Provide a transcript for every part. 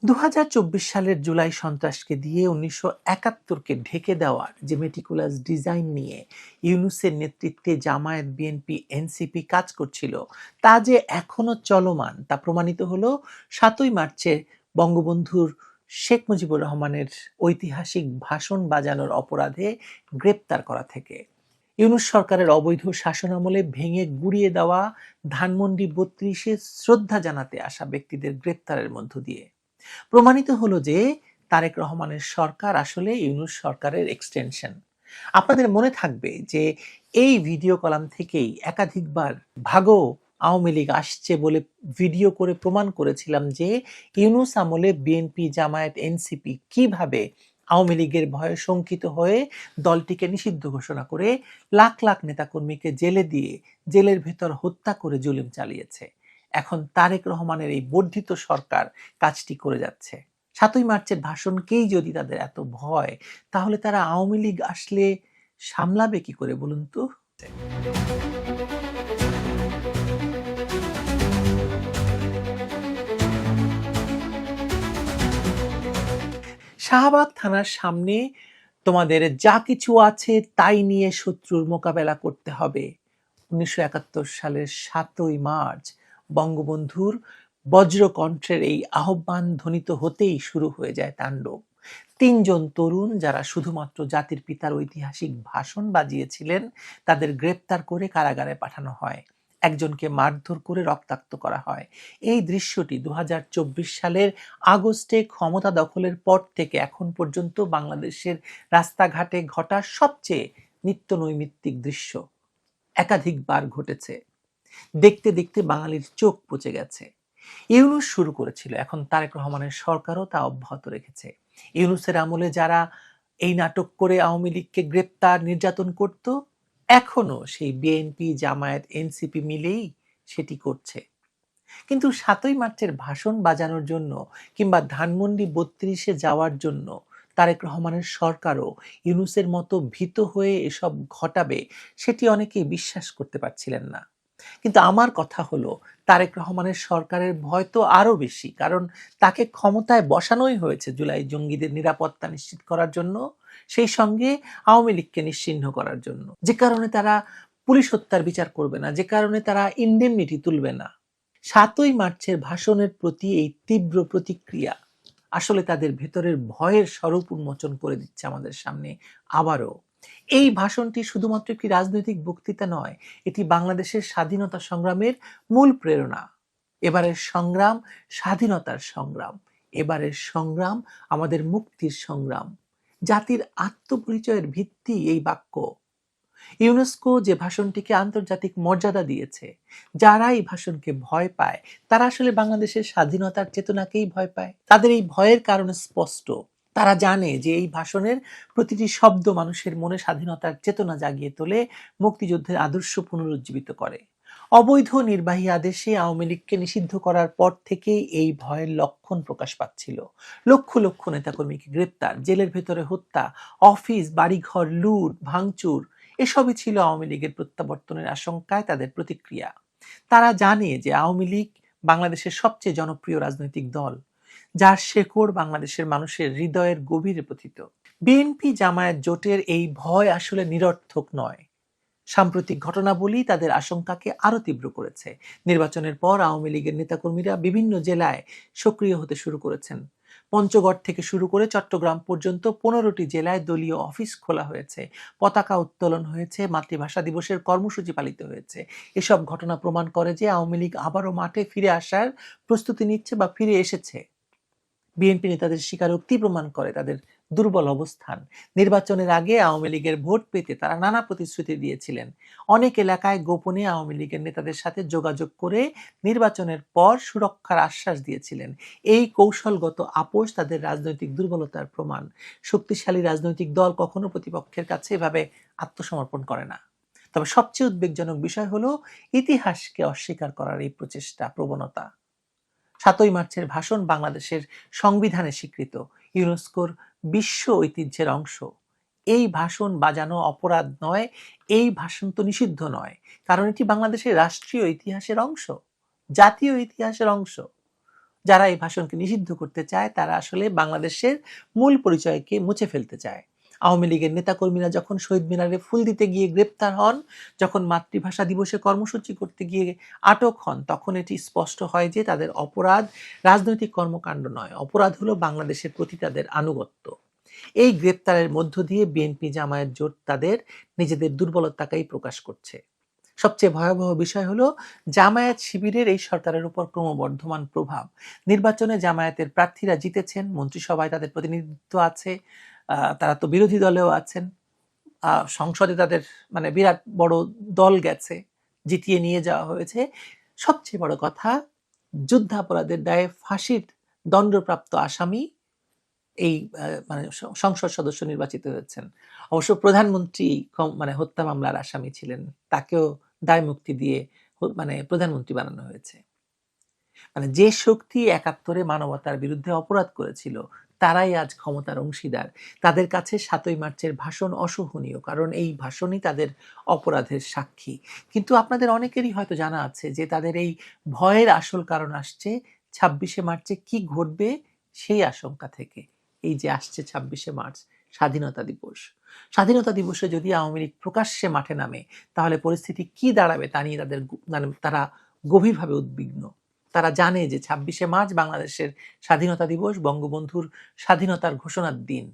২০২৪ সালের জুলাই সন্ত্রাসকে দিয়ে ১৯৭১কে ঢেকে দেওয়ার যে মেটিকুলাস ডিজাইন নিয়ে ইউনূসের নেতৃত্বে জামায়াত, বিএনপি, এনসিপি কাজ করছিল, তা যে এখনো চলমান তা প্রমাণিত হলো ৭ই মার্চে বঙ্গবন্ধুর শেখ মুজিবুর রহমানের ঐতিহাসিক ভাষণ বাজানোর অপরাধে গ্রেপ্তার করা থেকে। ইউনূস সরকারের অবৈধ শাসনামলে ভেঙে গুঁড়িয়ে দেওয়া ধানমন্ডি ৩২-এ শ্রদ্ধা জানাতে আসা ব্যক্তিদের গ্রেপ্তারের মধ্য দিয়ে প্রমাণিত হলো যে তারেক রহমানের সরকার আসলে ইউনূস সরকারের এক্সটেনশন। আপনাদের মনে থাকবে যে এই ভিডিও কলাম থেকেই একাধিকবার ভাগো আওয়ামী লীগ আসছে বলে ভিডিও করে প্রমাণ করেছিলাম যে ইউনূস আমলে বিএনপি, জামায়াত, এনসিপি কিভাবে আওয়ামী লীগের ভয়ে শঙ্কিত হয়ে দলটিকে নিষিদ্ধ ঘোষণা করে লাখ লাখ নেতাকর্মীকে জেলে দিয়ে জেলের ভেতর হত্যা করে জুলুম চালিয়েছে। এখন তারেক রহমানের এই বর্ধিত সরকার কাজটি করে যাচ্ছে। ৭ই মার্চের ভাষণকেই যদি তাদের এত ভয়, তাহলে তারা আওয়ামী লীগ আসলে সামলাবে কি করে বলুন তো? শাহবাগ থানার সামনে তোমাদের যা কিছু আছে তাই নিয়ে শত্রুর মোকাবেলা করতে হবে। ১৯৭১ সালের ৭ই মার্চ বঙ্গবন্ধুর বজ্রকণ্ঠের এই আহ্বান ধ্বনিত হতেই শুরু হয়ে যায় তাণ্ডব। ৩ জন তরুণ যারা শুধুমাত্র জাতির পিতার ঐতিহাসিক ভাষণ বাজিয়েছিলেন, তাদের গ্রেপ্তার করে কারাগারে পাঠানো হয়। একজনকে মারধর করে রক্তাক্ত করা হয়। এই দৃশ্যটি ২০২৪ সালের আগস্টে ক্ষমতা দখলের পর থেকে এখন পর্যন্ত বাংলাদেশের রাস্তাঘাটে ঘটা সবচেয়ে নিত্যনৈমিত্তিক দৃশ্য। একাধিকবার ঘটেছে। দেখতে দেখতে বাঙালির চোখ পচে গেছে। ইউনূস শুরু করেছিল, এখন তারেক রহমানের সরকারও তা অব্যাহত রেখেছে। ইউনূসের আমলে যারা এই নাটক করে আওয়ামী লীগকে গ্রেপ্তার, নির্যাতন করত, এখনো সেই বিএনপি, জামায়াত, এনসিপি মিলেই সেটি করছে। কিন্তু ৭ই মার্চের ভাষণ বাজানোর জন্য কিংবা ধানমন্ডি ৩২-এ যাওয়ার জন্য তারেক রহমানের সরকারও ইউনূসের মতো ভীত হয়ে এসব ঘটাবে, সেটি অনেকেই বিশ্বাস করতে পারছিলেন না। কিন্তু আমার কথা হলো, তারেক রহমানের সরকারের ভয় তো আরো বেশি, কারণ তাকে ক্ষমতায় বসানোই হয়েছে জুলাই জঙ্গিদের নিরাপত্তা নিশ্চিত করার জন্য, সেই সঙ্গে আওয়ামী লীগকে নিশ্চিহ্ন করার জন্য। যে কারণে তারা পুলিশ হত্যার বিচার করবে না, যে কারণে তারা ইন্ডেমনিটি তুলবে না। ৭ই মার্চের ভাষণের প্রতি এই তীব্র প্রতিক্রিয়া আসলে তাদের ভেতরের ভয়ের স্বরূপ উন্মোচন করে দিচ্ছে আমাদের সামনে আবারও। এই ভাষণটি শুধুমাত্র একটি রাজনৈতিক বক্তৃতা নয়, এটি বাংলাদেশের স্বাধীনতা সংগ্রামের মূল প্রেরণা। এবারের সংগ্রাম স্বাধীনতার সংগ্রাম, এবারের সংগ্রাম আমাদের মুক্তির সংগ্রাম। জাতির আত্মপরিচয়ের ভিত্তি এই বাক্য। ইউনেস্কো যে ভাষণটিকে আন্তর্জাতিক মর্যাদা দিয়েছে, যারা এই ভাষণকে ভয় পায় তারা আসলে বাংলাদেশের স্বাধীনতার চেতনাকেই ভয় পায়। তাদের এই ভয়ের কারণ স্পষ্ট। তারা জানে যে এই ভাষণের প্রতিটি শব্দ মানুষের মনে স্বাধীনতার চেতনা জাগিয়ে তোলে, মুক্তিযুদ্ধের আদর্শ পুনরুজ্জীবিত করে। অবৈধ নির্বাহী আদেশে আওয়ামী লীগকে নিষিদ্ধ করার পর থেকেই এই ভয়ের লক্ষণ প্রকাশ পাচ্ছিল। লক্ষ লক্ষ নেতাকর্মীকে গ্রেপ্তার, জেলের ভেতরে হত্যা, অফিস বাড়িঘর লুট ভাঙচুর, এসবই ছিল আওয়ামী লীগের প্রত্যাবর্তনের আশঙ্কায় তাদের প্রতিক্রিয়া। তারা জানে যে আওয়ামী লীগ বাংলাদেশের সবচেয়ে জনপ্রিয় রাজনৈতিক দল, যার শেকড় বাংলাদেশের মানুষের হৃদয়ের গভীরে পতিত। বিএনপি জামায়াত জোটের এই ভয় আসলে নিরর্থক নয়। সাম্প্রতিক ঘটনাবলী তাদের আশঙ্কাকে আরো তীব্র করেছে। নির্বাচনের পর আওয়ামী লীগের নেতাকর্মীরা বিভিন্ন জেলায় সক্রিয় হতে শুরু করেছেন। পঞ্চগড় থেকে শুরু করে চট্টগ্রাম পর্যন্ত 15টি জেলায় দলীয় অফিস খোলা হয়েছে, পতাকা উত্তোলন হয়েছে, মাতৃভাষা দিবসের কর্মসূচি পালিত হয়েছে। এসব ঘটনা প্রমাণ করে যে আওয়ামী লীগ আবারও মাঠে ফিরে আসার প্রস্তুতি নিচ্ছে বা ফিরে এসেছে। বিএনপি নেতাদের স্বীকারোক্তি প্রমাণ করে তাদের দুর্বল অবস্থান। নির্বাচনের আগে আওয়ামী লীগের ভোট পেতে তারা নানা প্রতিশ্রুতি দিয়েছিলেন। অনেক এলাকায় গোপনে আওয়ামী লীগের নেতাদের সাথে যোগাযোগ করে নির্বাচনের পর সুরক্ষার আশ্বাস দিয়েছিলেন। এই কৌশলগত আপোষ তাদের রাজনৈতিক দুর্বলতার প্রমাণ। শক্তিশালী রাজনৈতিক দল কখনো প্রতিপক্ষের কাছে এভাবে আত্মসমর্পণ করে না। তবে সবচেয়ে উদ্বেগজনক বিষয় হলো ইতিহাসকে অস্বীকার করার এই প্রচেষ্টা, প্রবণতা। ৭ই মার্চের ভাষণ বাংলাদেশের সংবিধানে স্বীকৃত, ইউনেস্কোর বিশ্ব ঐতিহ্যের অংশ। এই ভাষণ বাজানো অপরাধ নয়, এই ভাষণ তো নিষিদ্ধ নয়, কারণ এটি বাংলাদেশের রাষ্ট্রীয় ইতিহাসের অংশ, জাতীয় ইতিহাসের অংশ। যারা এই ভাষণকে নিষিদ্ধ করতে চায় তারা আসলে বাংলাদেশের মূল পরিচয়কে মুছে ফেলতে চায়। আওয়ামী লীগের নেতাকর্মীরা যখন শহীদ মিনারে ফুল দিতে গিয়ে গ্রেপ্তার হন, যখন মাতৃভাষা দিবসে কর্মসূচি করতে গিয়ে আটক হন, তখন এটি স্পষ্ট হয় যে তাদের অপরাধ রাজনৈতিক কর্মকাণ্ড নয়, অপরাধ হলো বাংলাদেশের প্রতি তাদের আনুগত্য। এই গ্রেপ্তারের মধ্য দিয়ে বিএনপি জামায়াত জোট তাদের নিজেদের দুর্বলতাকেই প্রকাশ করছে। সবচেয়ে ভয়াবহ বিষয় হলো জামায়াত শিবিরের এই সরকারের উপর ক্রমবর্ধমান প্রভাব। নির্বাচনে জামায়াতের প্রার্থীরা জিতেছেন, মন্ত্রিসভায় তাদের প্রতিনিধিত্ব আছে, তারা তো বিরোধী দলেও আছেন, সংসদে তাদের মানে বিরাট বড় দল গেছে, জিতিয়ে নিয়ে যাওয়া হয়েছে। সবচেয়ে বড় কথা, যুদ্ধাপরাধের দায়ে ফাঁসির দণ্ডপ্রাপ্ত আসামি এই মানে সংসদ সদস্য নির্বাচিত হয়েছেন। অবশ্য প্রধানমন্ত্রী মানে হত্যা মামলার আসামি ছিলেন, তাকেও দায় মুক্তি দিয়ে মানে প্রধানমন্ত্রী বানানো হয়েছে। মানে যে শক্তি ৭১-এ মানবতার বিরুদ্ধে অপরাধ করেছিল তারাই আজ ক্ষমতার অংশীদার। তাদের কাছে ৭ই মার্চের ভাষণ অসহনীয়, কারণ এই ভাষণই তাদের অপরাধের সাক্ষী। কিন্তু আপনাদের অনেকেরই হয়তো জানা আছে যে তাদের এই ভয়ের আসল কারণ আসছে ২৬শে মার্চে কি ঘটবে সেই আশঙ্কা থেকে। এই যে আসছে ২৬শে মার্চ, স্বাধীনতা দিবস। স্বাধীনতা দিবসে যদি আওয়ামী লীগ প্রকাশ্যে মাঠে নামে তাহলে পরিস্থিতি কি দাঁড়াবে তা নিয়ে তারা গভীরভাবে উদ্বিগ্ন। তারা জানে যে ২৬শে মার্চ বাংলাদেশের স্বাধীনতা দিবস, বঙ্গবন্ধুর স্বাধীনতার ঘোষণার দিন।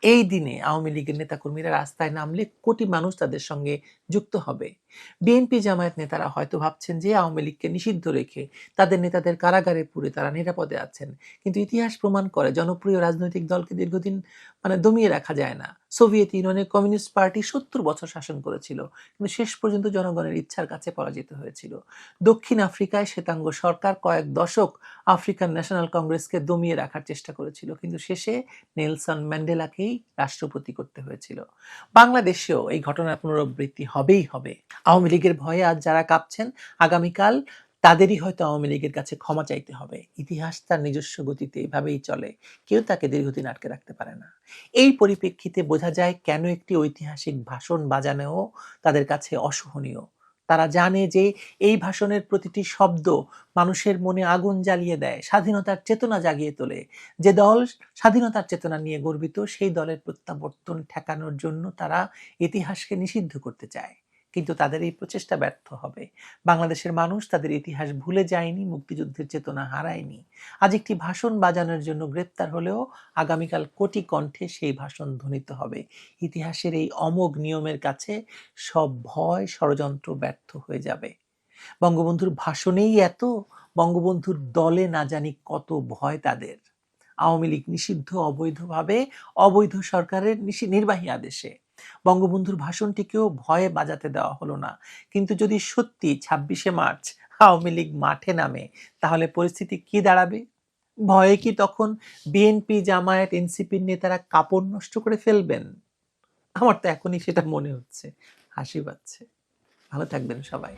এই দিনে আওয়ামী লীগের নেতাকর্মীরা রাস্তায় নামলে কোটি মানুষ তাদের সঙ্গে যুক্ত হবে। বিএনপি জামায়াত নেতারা হয়তো ভাবছেন যে আওয়ামী লীগকে নিষিদ্ধ রেখে তাদের নেতাদের কারাগারে পুরে তারা নিরাপদে আছেন, কিন্তু ইতিহাস প্রমাণ করে জনপ্রিয় রাজনৈতিক দলকে দীর্ঘদিন দমিয়ে রাখা যায় না। সোভিয়েত ইউনিয়নের কমিউনিস্ট পার্টি ৭০ বছর শাসন করেছিল, কিন্তু শেষ পর্যন্ত জনগণের ইচ্ছার কাছে পরাজিত হয়েছিল। দক্ষিণ আফ্রিকায় শ্বেতাঙ্গ সরকার কয়েক দশক আফ্রিকান ন্যাশনাল কংগ্রেসকে দমিয়ে রাখার চেষ্টা করেছিল, কিন্তু শেষে নেলসন ম্যান্ডেলাকেই রাষ্ট্রপতি করতে হয়েছিল। বাংলাদেশেও এই ঘটনার পুনরাবৃত্তি হবেই হবে। আওয়ামী লীগের ভয়ে আজ যারা কাঁপছেন, আগামীকাল তাদেরই হয়তো আওয়ামী লীগের কাছে ক্ষমা চাইতে হবে। ইতিহাস তার নিজস্ব গতিতে এভাবেই চলে, কেউ তাকে দীর্ঘদিন আটকে রাখতে পারে না। এই পরিপ্রেক্ষিতে বোঝা যায় কেন একটি ঐতিহাসিক ভাষণ বাজানোও তাদের কাছে অসহনীয়। তারা জানে যে এই ভাষণের প্রতিটি শব্দ মানুষের মনে আগুন জ্বালিয়ে দেয়, স্বাধীনতার চেতনা জাগিয়ে তোলে। যে দল স্বাধীনতার চেতনা নিয়ে গর্বিত সেই দলের প্রত্যাবর্তন ঠেকানোর জন্য তারা ইতিহাসকে নিষিদ্ধ করতে চায়, কিন্তু তাদের এই প্রচেষ্টা ব্যর্থ হবে। বাংলাদেশের মানুষ তাদের ইতিহাস ভুলে যায়নি, মুক্তিযুদ্ধের চেতনা হারায়নি। আজ একটি ভাষণ বাজানোর জন্য গ্রেপ্তার হলেও আগামীকাল কোটি কণ্ঠে সেই ভাষণ ধ্বনিত হবে। ইতিহাসের এই অমোঘ নিয়মের কাছে সব ভয় ষড়যন্ত্র ব্যর্থ হয়ে যাবে। বঙ্গবন্ধুর ভাষণেই এত, বঙ্গবন্ধুর দলে না জানি কত ভয় তাদের। আওয়ামী লীগ নিষিদ্ধ অবৈধভাবে, অবৈধ সরকারের নির্বাহী আদেশে। বঙ্গবন্ধুর ভাষণটিকেও ভয়ে বাজাতে দেওয়া হলো না। কিন্তু যদি সত্যি ২৬শে মার্চ আওয়ামী লীগ মাঠে নামে তাহলে পরিস্থিতি কি দাঁড়াবে? ভয়ে কি তখন বিএনপি, জামায়াত, এনসিপির নেতারা কাপড় নষ্ট করে ফেলবেন? আমার তো এখনই সেটা মনে হচ্ছে, হাসি পাচ্ছে। ভালো থাকবেন সবাই।